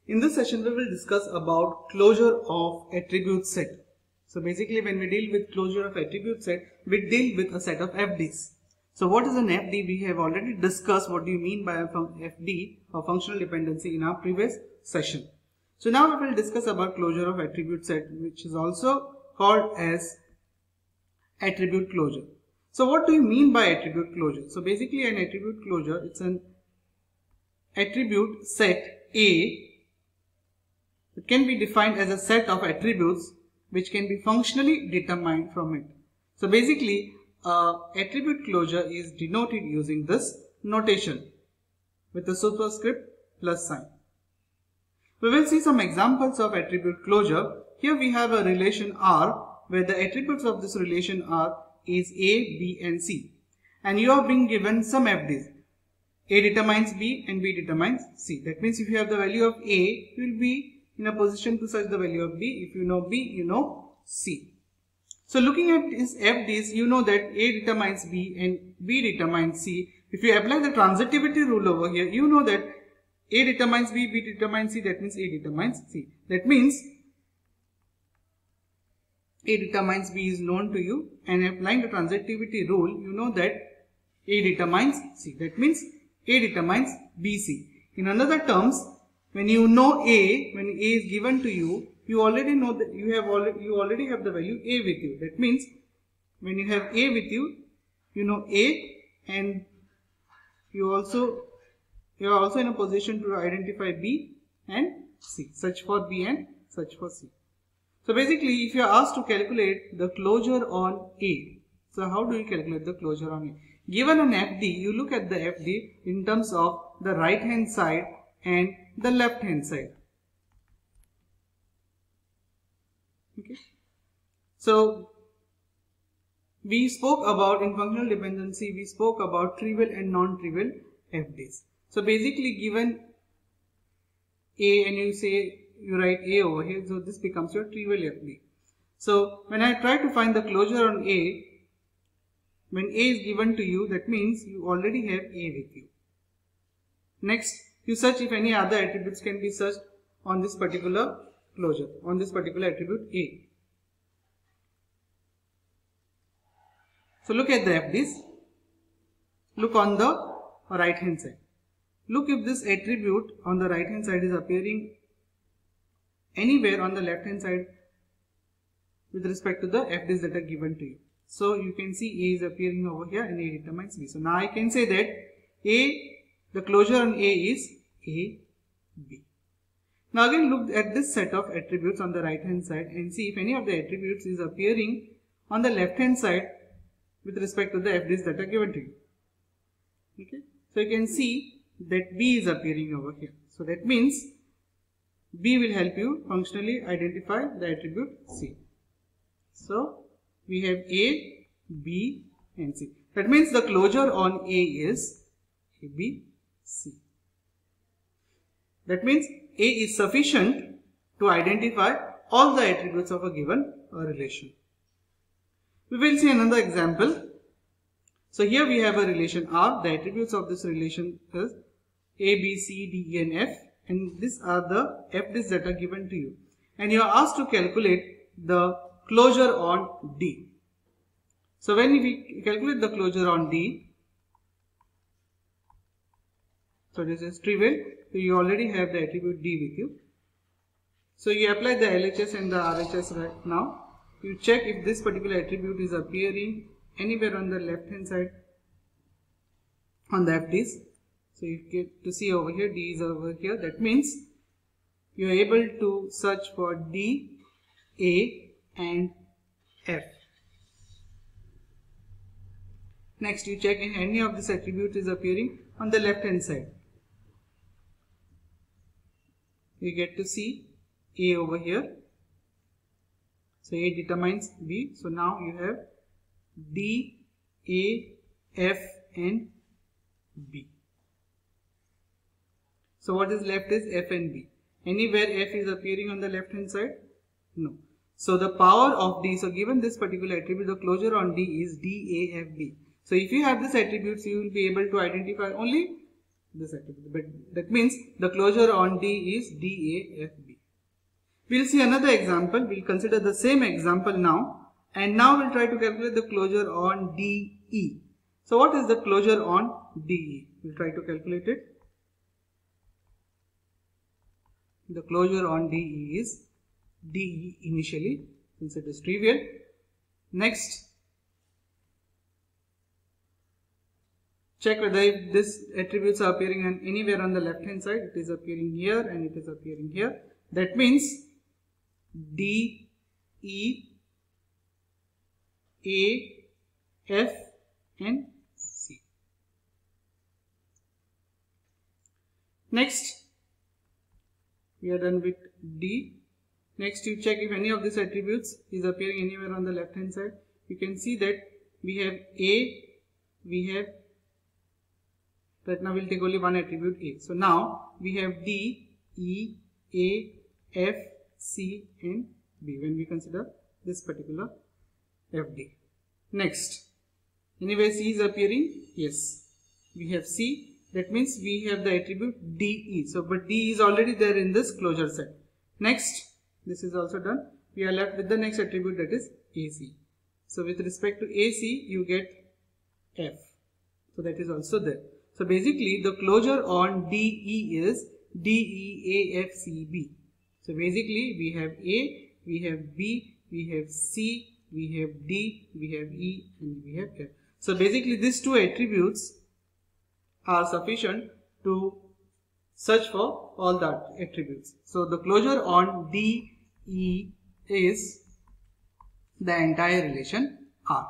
In this session, we will discuss about closure of attribute set. So basically, when we deal with closure of attribute set, we deal with a set of FDs. So what is an FD? We have already discussed what do you mean by a FD or functional dependency in our previous session. So now we will discuss about closure of attribute set, which is also called as attribute closure. So what do you mean by attribute closure? So basically, an attribute closure, it's an attribute set A. It can be defined as a set of attributes which can be functionally determined from it. So basically, attribute closure is denoted using this notation with the superscript plus sign. We will see some examples of attribute closure. Here we have a relation R where the attributes of this relation R is A, B and C. And you are being given some FDs. A determines B and B determines C. That means if you have the value of A, you will be in a position to search the value of B. If you know B, you know C. So looking at these FDs, you know that A determines B and B determines C. If you apply the transitivity rule over here, you know that A determines B, B determines C, that means A determines C. That means A determines B is known to you, and applying the transitivity rule, you know that A determines C. That means A determines BC. In another terms, when you know A, when A is given to you, you already know that you already have the value A with you. That means when you have A with you, you know A, and you are also in a position to identify B and C. Search for B and search for C. So basically, if you are asked to calculate the closure on A, so how do you calculate the closure on A? Given an FD, you look at the FD in terms of the right hand side and the left hand side. Okay. So we spoke about, in functional dependency, we spoke about trivial and non-trivial FDs. So basically, given A and you write A over here, so this becomes your trivial FD. So when I try to find the closure on A, when A is given to you, that means you already have A with you. Next, you search if any other attributes can be searched on this particular closure, on this particular attribute A. So look at the FDs. Look on the right hand side. Look if this attribute on the right hand side is appearing anywhere on the left hand side with respect to the FDs that are given to you. So you can see A is appearing over here and A determines B. So now I can say that the closure on A is A, B. Now again look at this set of attributes on the right hand side and see if any of the attributes is appearing on the left hand side with respect to the FDs that are given to you. Okay. So you can see that B is appearing over here. So that means B will help you functionally identify the attribute C. So we have A, B and C. That means the closure on A is A, B, C. That means A is sufficient to identify all the attributes of a given relation. We will see another example. So here we have a relation R. The attributes of this relation is A, B, C, D, E and F. And these are the FDs that are given to you. And you are asked to calculate the closure on D. So when we calculate the closure on D, so this is trivial. So you already have the attribute D with you. So you apply the LHS and the RHS right now. You check if this particular attribute is appearing anywhere on the left hand side on the FDs. So you get to see over here, D is over here. That means you are able to search for D, A and F. Next you check if any of this attribute is appearing on the left hand side. You get to see A over here. So A determines B. So now you have D, A, F and B. So what is left is F and B. Anywhere F is appearing on the left hand side? No. So the power of D, so given this particular attribute, the closure on D is D, A, F, B. So if you have these attributes, you will be able to identify only this attribute. But that means the closure on D is DAFB. We'll see another example. We'll consider the same example now, and now we'll try to calculate the closure on DE. So what is the closure on DE? We'll try to calculate it. The closure on DE is DE initially, since it is trivial. Next, check whether if these attributes are appearing anywhere on the left hand side. It is appearing here and it is appearing here. That means D, E, A, F and C. Next, we are done with D. Next, you check if any of these attributes is appearing anywhere on the left hand side. You can see that we have A, we have, right now we'll take only one attribute A. So now we have D, E, A, F, C and B when we consider this particular FD. Next, anyway C is appearing, yes, we have C, that means we have the attribute DE. So but D is already there in this closure set. Next, this is also done. We are left with the next attribute, that is AC. So with respect to AC you get F. So that is also there. So basically the closure on DE is DEAFCB. So basically we have A, we have B, we have C, we have D, we have E and we have F. So basically these two attributes are sufficient to search for all the attributes. So the closure on DE is the entire relation R.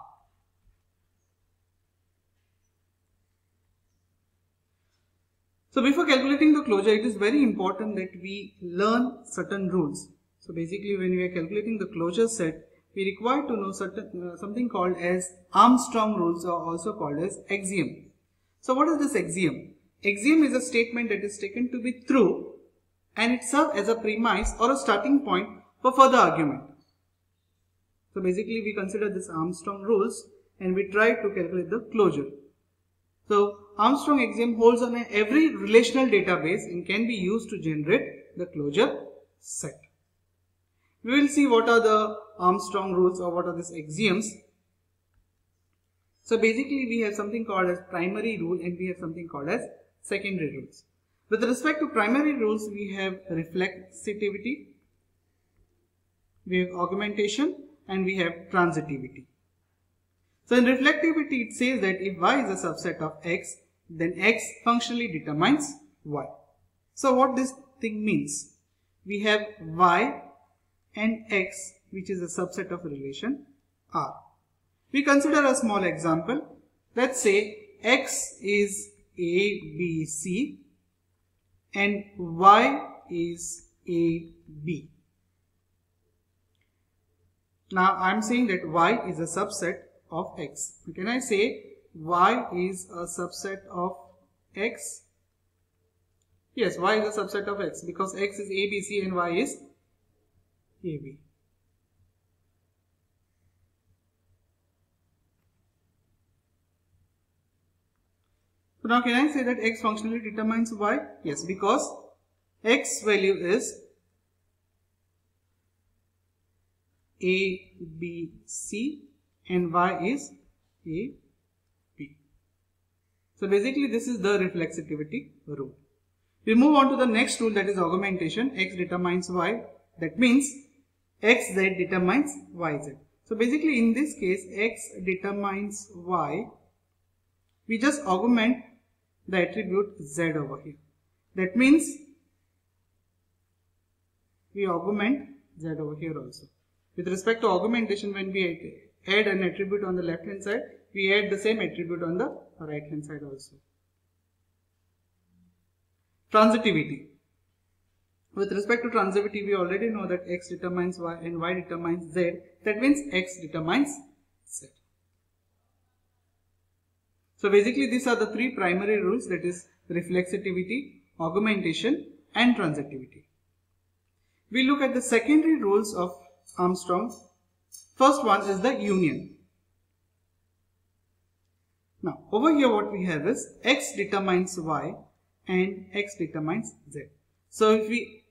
So before calculating the closure, it is very important that we learn certain rules. So basically when we are calculating the closure set, we require to know certain something called as Armstrong rules, or also called as axiom. So what is this axiom? Axiom is a statement that is taken to be true and it serves as a premise or a starting point for further argument. So basically we consider this Armstrong rules and we try to calculate the closure. So Armstrong axiom holds on every relational database and can be used to generate the closure set. We will see what are the Armstrong rules or what are these axioms. So basically we have something called as primary rule and we have something called as secondary rules. With respect to primary rules, we have reflexivity, we have augmentation and we have transitivity. So in reflectivity it says that if Y is a subset of X, then X functionally determines Y. So what this thing means? We have Y and X which is a subset of a relation R. We consider a small example. Let's say X is A, B, C and Y is A, B. Now I am saying that Y is a subset of X. Can I say Y is a subset of X? Yes, Y is a subset of X because X is A, B, C and Y is A, B. So now can I say that X functionally determines Y? Yes, because X value is A, B, C and Y is A, B. So basically this is the reflexivity rule. We move on to the next rule, that is augmentation. X determines Y. That means XZ determines YZ. So basically in this case X determines Y. We just augment the attribute Z over here. That means we augment Z over here also. With respect to augmentation, when we add an attribute on the left hand side, we add the same attribute on the right hand side also. Transitivity. With respect to transitivity, we already know that X determines Y and Y determines Z. That means X determines Z. So basically these are the three primary rules, that is reflexivity, augmentation and transitivity. We look at the secondary rules of Armstrong. First one is the union. Now over here what we have is X determines Y and x determines z. So if we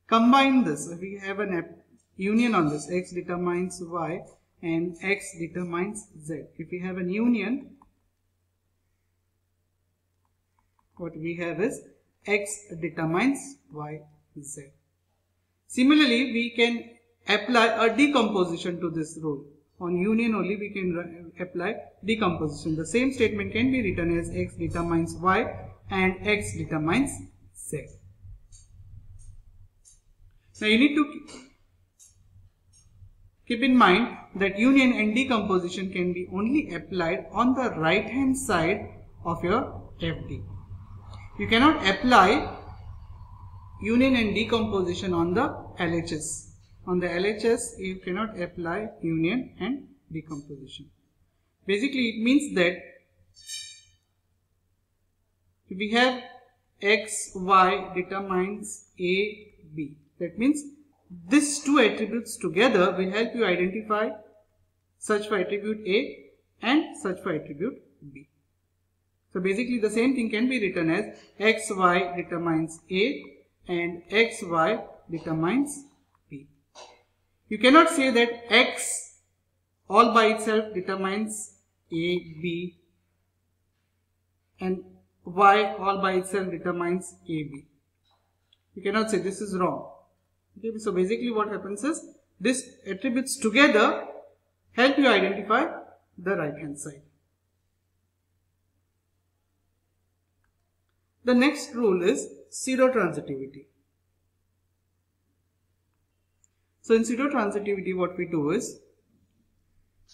combine this, if we have a union on this, x determines y and x determines z. If we have a union, what we have is x determines y, z. Similarly, we can apply a decomposition to this rule. On union only we can apply decomposition. The same statement can be written as x determines y and x determines z. Now you need to keep in mind that union and decomposition can be only applied on the right hand side of your FD. You cannot apply union and decomposition on the LHS. On the LHS, you cannot apply union and decomposition. Basically, it means that if we have x, y determines a, b. That means these two attributes together will help you identify search for attribute A and search for attribute B. So basically the same thing can be written as x, y determines A and x, y determines B. You cannot say that x all by itself determines A, B and y all by itself determines A, B. You cannot say, this is wrong. Okay, so basically what happens is these attributes together help you identify the right hand side. The next rule is pseudo-transitivity. So in pseudo-transitivity what we do is,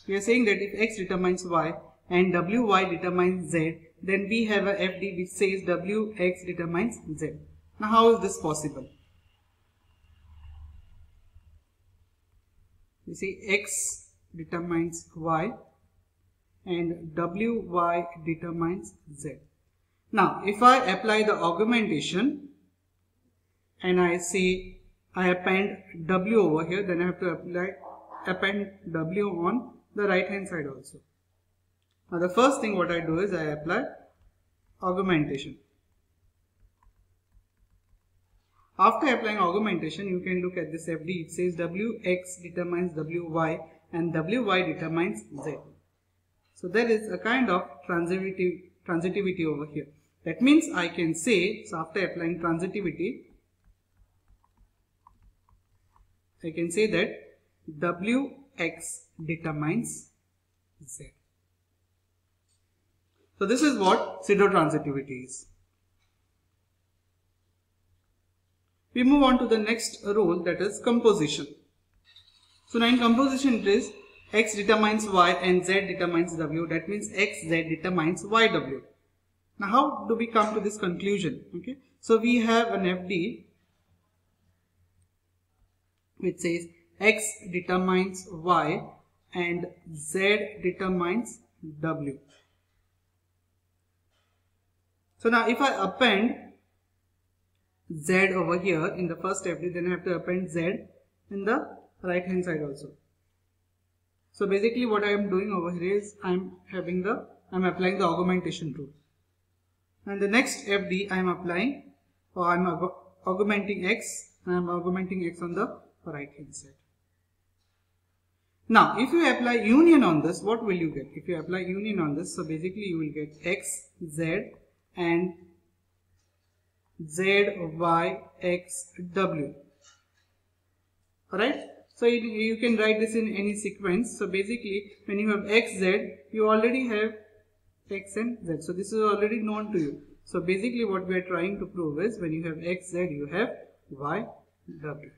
we are saying that if x determines y and wy determines z, then we have a FD which says wx determines z. Now how is this possible? We say x determines y and wy determines z. Now if I apply the augmentation and I say I append w over here, then I have to append w on the right hand side also. Now the first thing what I do is I apply augmentation. After applying augmentation, you can look at this FD. It says wx determines wy and wy determines z. So there is a kind of transitivity over here. That means I can say, so after applying transitivity, I can say that wx determines z. So this is what pseudo-transitivity is. We move on to the next rule, that is composition. So now in composition it is x determines y and z determines w. That means x, z determines y, w. Now how do we come to this conclusion? Okay, so we have an FD which says x determines y and z determines w. So now if I append z over here in the first FD, then I have to append z in the right hand side also. So basically what I am doing over here is I am applying the augmentation rule. And the next FD I am applying, or I am augmenting x, and I am augmenting x on the right hand side. Now if you apply union on this, what will you get? If you apply union on this, so basically you will get x, z and z, y, x, w. Alright, so you can write this in any sequence. So basically when you have x, z, you already have x and z. So this is already known to you. So basically what we are trying to prove is when you have x, z, you have y, w.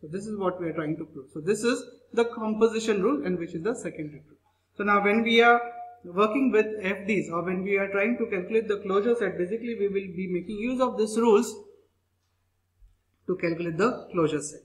So this is what we are trying to prove. So this is the composition rule, and which is the secondary rule. So now when we are working with FDs, or when we are trying to calculate the closure set, basically we will be making use of these rules to calculate the closure set.